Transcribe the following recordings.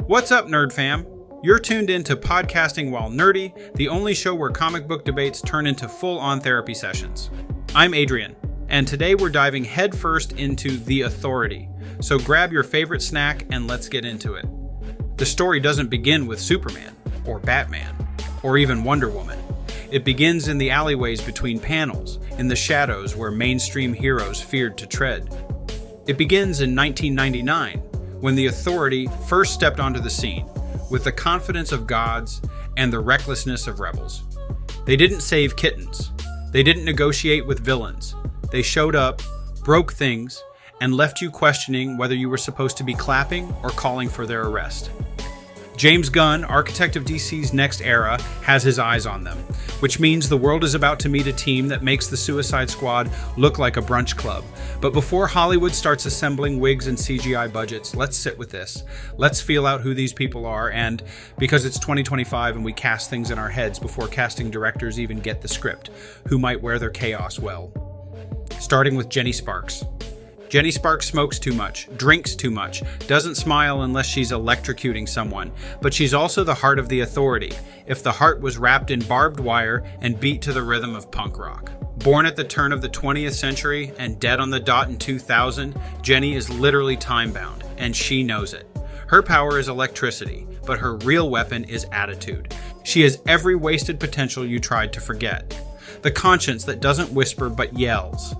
What's up, Nerd Fam? You're tuned in to Podcasting While Nerdy, the only show where comic book debates turn into full-on therapy sessions. I'm Adrian, and today we're diving headfirst into The Authority, so grab your favorite snack and let's get into it. The story doesn't begin with Superman, or Batman, or even Wonder Woman. It begins in the alleyways between panels, in the shadows where mainstream heroes feared to tread. It begins in 1999, when the Authority first stepped onto the scene, with the confidence of gods and the recklessness of rebels. They didn't save kittens. They didn't negotiate with villains. They showed up, broke things, and left you questioning whether you were supposed to be clapping or calling for their arrest. James Gunn, architect of DC's next era, has his eyes on them, which means the world is about to meet a team that makes the Suicide Squad look like a brunch club. But before Hollywood starts assembling wigs and CGI budgets, let's sit with this. Let's feel out who these people are, and because it's 2025 and we cast things in our heads before casting directors even get the script, who might wear their chaos well. Starting with Jenny Sparks. Jenny Sparks smokes too much, drinks too much, doesn't smile unless she's electrocuting someone, but she's also the heart of the Authority, if the heart was wrapped in barbed wire and beat to the rhythm of punk rock. Born at the turn of the 20th century and dead on the dot in 2000, Jenny is literally time-bound, and she knows it. Her power is electricity, but her real weapon is attitude. She has every wasted potential you tried to forget. The conscience that doesn't whisper but yells.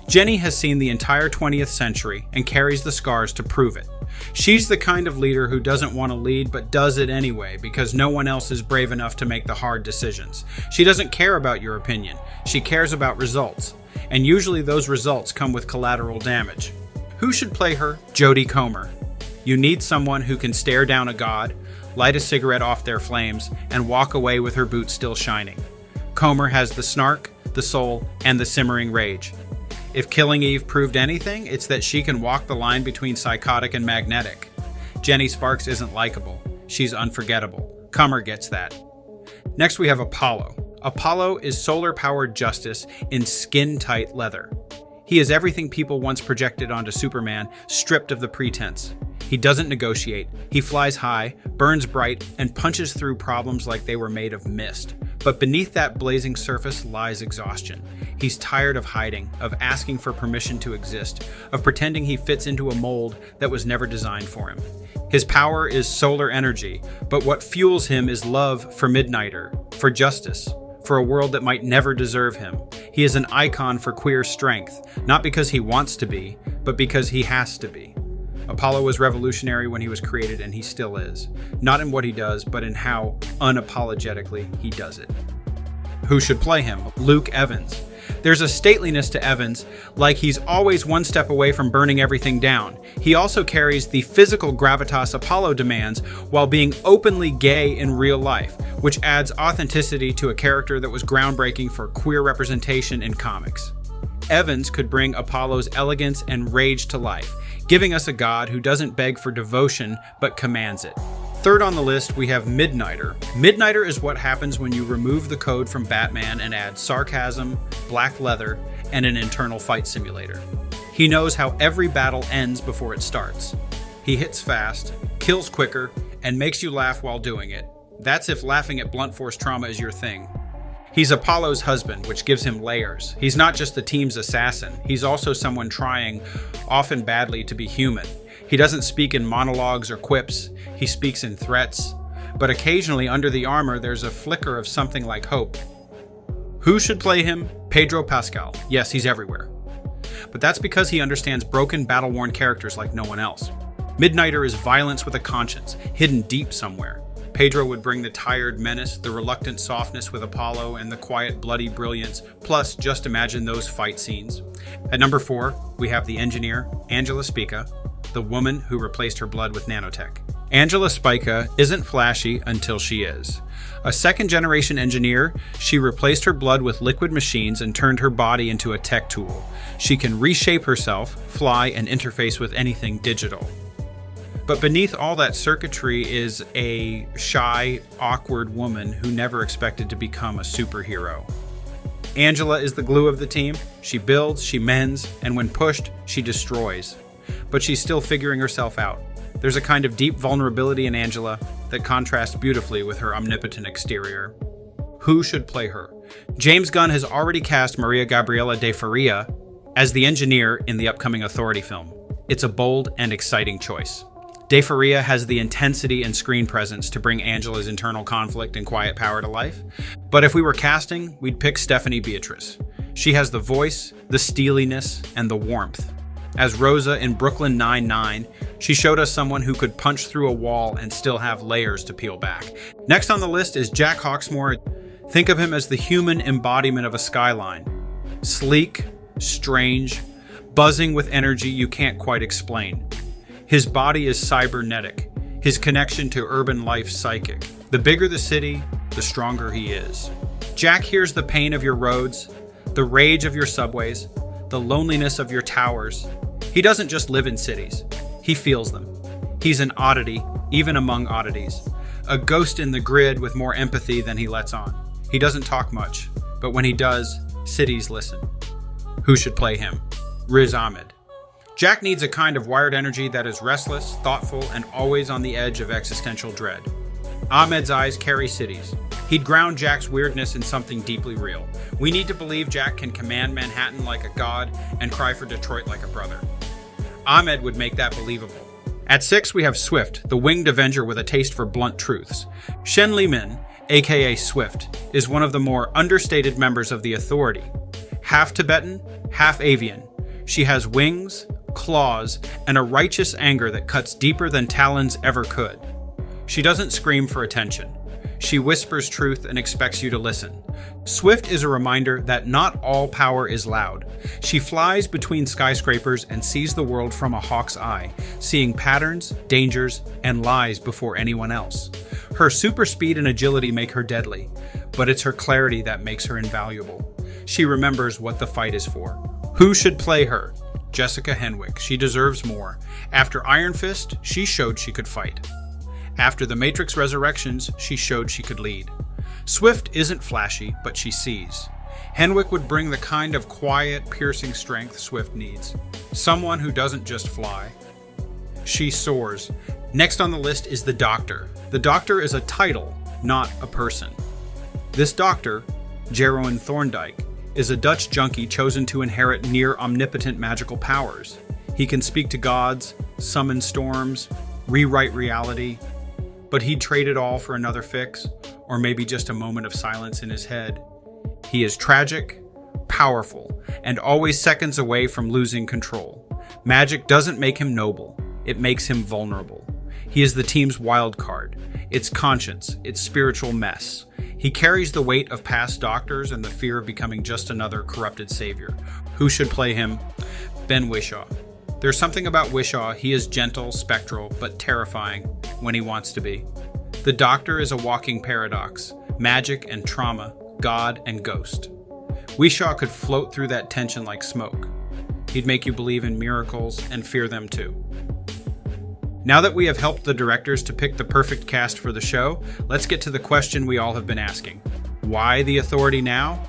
Jenny has seen the entire 20th century and carries the scars to prove it. She's the kind of leader who doesn't want to lead but does it anyway because no one else is brave enough to make the hard decisions. She doesn't care about your opinion. She cares about results. And usually those results come with collateral damage. Who should play her? Jodie Comer. You need someone who can stare down a god, light a cigarette off their flames, and walk away with her boots still shining. Comer has the snark, the soul, and the simmering rage. If Killing Eve proved anything, it's that she can walk the line between psychotic and magnetic. Jenny Sparks isn't likable. She's unforgettable. Comer gets that. Next we have Apollo. Apollo is solar-powered justice in skin-tight leather. He is everything people once projected onto Superman, stripped of the pretense. He doesn't negotiate. He flies high, burns bright, and punches through problems like they were made of mist. But beneath that blazing surface lies exhaustion. He's tired of hiding, of asking for permission to exist, of pretending he fits into a mold that was never designed for him. His power is solar energy, but what fuels him is love for Midnighter, for justice, for a world that might never deserve him. He is an icon for queer strength, not because he wants to be, but because he has to be. Apollo was revolutionary when he was created, and he still is. Not in what he does, but in how unapologetically he does it. Who should play him? Luke Evans. There's a stateliness to Evans, like he's always one step away from burning everything down. He also carries the physical gravitas Apollo demands while being openly gay in real life, which adds authenticity to a character that was groundbreaking for queer representation in comics. Evans could bring Apollo's elegance and rage to life, giving us a god who doesn't beg for devotion but commands it. Third on the list, we have Midnighter. Midnighter is what happens when you remove the code from Batman and add sarcasm, black leather, and an internal fight simulator. He knows how every battle ends before it starts. He hits fast, kills quicker, and makes you laugh while doing it. That's if laughing at blunt force trauma is your thing. He's Apollo's husband, which gives him layers. He's not just the team's assassin. He's also someone trying, often badly, to be human. He doesn't speak in monologues or quips. He speaks in threats. But occasionally, under the armor, there's a flicker of something like hope. Who should play him? Pedro Pascal. Yes, he's everywhere. But that's because he understands broken, battle-worn characters like no one else. Midnighter is violence with a conscience, hidden deep somewhere. Pedro would bring the tired menace, the reluctant softness with Apollo, and the quiet, bloody brilliance. Plus, just imagine those fight scenes. At number 4, we have the engineer, Angela Spica, the woman who replaced her blood with nanotech. Angela Spica isn't flashy until she is. A second-generation engineer, she replaced her blood with liquid machines and turned her body into a tech tool. She can reshape herself, fly, and interface with anything digital. But beneath all that circuitry is a shy, awkward woman who never expected to become a superhero. Angela is the glue of the team. She builds, she mends, and when pushed, she destroys. But she's still figuring herself out. There's a kind of deep vulnerability in Angela that contrasts beautifully with her omnipotent exterior. Who should play her? James Gunn has already cast Maria Gabriela de Faria as the engineer in the upcoming Authority film. It's a bold and exciting choice. De Faria has the intensity and screen presence to bring Angela's internal conflict and quiet power to life. But if we were casting, we'd pick Stephanie Beatrice. She has the voice, the steeliness, and the warmth. As Rosa in Brooklyn Nine-Nine, she showed us someone who could punch through a wall and still have layers to peel back. Next on the list is Jack Hawksmoor. Think of him as the human embodiment of a skyline. Sleek, strange, buzzing with energy you can't quite explain. His body is cybernetic, his connection to urban life psychic. The bigger the city, the stronger he is. Jack hears the pain of your roads, the rage of your subways, the loneliness of your towers. He doesn't just live in cities, he feels them. He's an oddity, even among oddities. A ghost in the grid with more empathy than he lets on. He doesn't talk much, but when he does, cities listen. Who should play him? Riz Ahmed. Jack needs a kind of wired energy that is restless, thoughtful, and always on the edge of existential dread. Ahmed's eyes carry cities. He'd ground Jack's weirdness in something deeply real. We need to believe Jack can command Manhattan like a god and cry for Detroit like a brother. Ahmed would make that believable. At 6, we have Swift, the winged avenger with a taste for blunt truths. Shen Li Min, aka Swift, is one of the more understated members of the Authority. Half Tibetan, half avian. She has wings, claws, and a righteous anger that cuts deeper than talons ever could. She doesn't scream for attention. She whispers truth and expects you to listen. Swift is a reminder that not all power is loud. She flies between skyscrapers and sees the world from a hawk's eye, seeing patterns, dangers, and lies before anyone else. Her super speed and agility make her deadly, but it's her clarity that makes her invaluable. She remembers what the fight is for. Who should play her? Jessica Henwick. She deserves more. After Iron Fist, she showed she could fight. After the Matrix Resurrections, she showed she could lead. Swift isn't flashy, but she sees. Henwick would bring the kind of quiet, piercing strength Swift needs. Someone who doesn't just fly. She soars. Next on the list is the Doctor. The Doctor is a title, not a person. This Doctor, Jeroen Thorndike, is a Dutch junkie chosen to inherit near omnipotent magical powers. He can speak to gods, summon storms, rewrite reality, but he'd trade it all for another fix, or maybe just a moment of silence in his head. He is tragic, powerful, and always seconds away from losing control. Magic doesn't make him noble, it makes him vulnerable. He is the team's wild card, its conscience, its spiritual mess. He carries the weight of past doctors and the fear of becoming just another corrupted savior. Who should play him? Ben Whishaw. There's something about Whishaw. He is gentle, spectral, but terrifying when he wants to be. The Doctor is a walking paradox, magic and trauma, God and ghost. Whishaw could float through that tension like smoke. He'd make you believe in miracles and fear them too. Now that we have helped the directors to pick the perfect cast for the show, let's get to the question we all have been asking. Why the Authority now?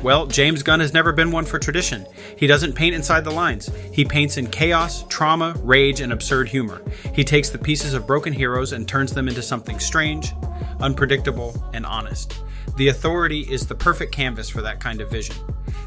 Well, James Gunn has never been one for tradition. He doesn't paint inside the lines. He paints in chaos, trauma, rage, and absurd humor. He takes the pieces of broken heroes and turns them into something strange, unpredictable, and honest. The Authority is the perfect canvas for that kind of vision.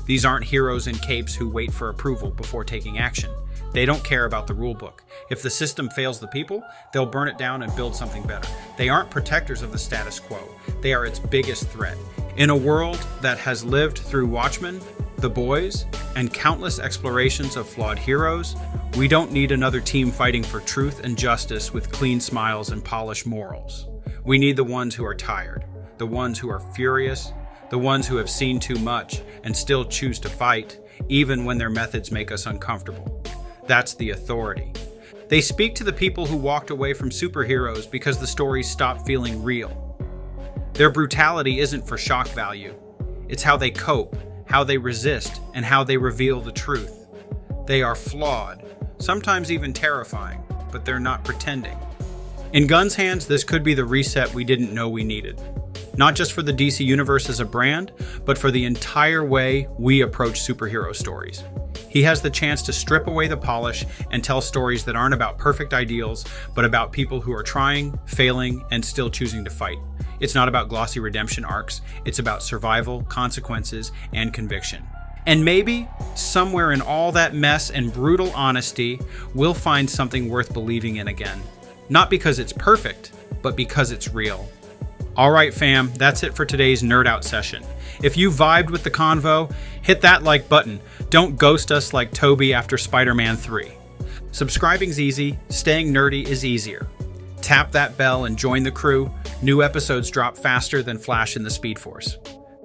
These aren't heroes in capes who wait for approval before taking action. They don't care about the rulebook. If the system fails the people, they'll burn it down and build something better. They aren't protectors of the status quo. They are its biggest threat. In a world that has lived through Watchmen, The Boys, and countless explorations of flawed heroes, we don't need another team fighting for truth and justice with clean smiles and polished morals. We need the ones who are tired, the ones who are furious, the ones who have seen too much and still choose to fight, even when their methods make us uncomfortable. That's the Authority. They speak to the people who walked away from superheroes because the stories stopped feeling real. Their brutality isn't for shock value. It's how they cope, how they resist, and how they reveal the truth. They are flawed, sometimes even terrifying, but they're not pretending. In Gunn's hands, this could be the reset we didn't know we needed. Not just for the DC Universe as a brand, but for the entire way we approach superhero stories. He has the chance to strip away the polish and tell stories that aren't about perfect ideals, but about people who are trying, failing, and still choosing to fight. It's not about glossy redemption arcs. It's about survival, consequences, and conviction. And maybe, somewhere in all that mess and brutal honesty, we'll find something worth believing in again. Not because it's perfect, but because it's real. All right, fam, that's it for today's Nerd Out session. If you vibed with the convo, hit that like button. Don't ghost us like Toby after Spider-Man 3. Subscribing's easy, staying nerdy is easier. Tap that bell and join the crew. New episodes drop faster than Flash in the Speed Force.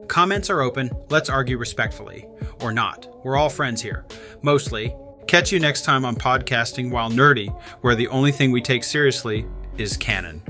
Comments are open. Let's argue respectfully. Or not. We're all friends here. Mostly. Catch you next time on Podcasting While Nerdy, where the only thing we take seriously is canon.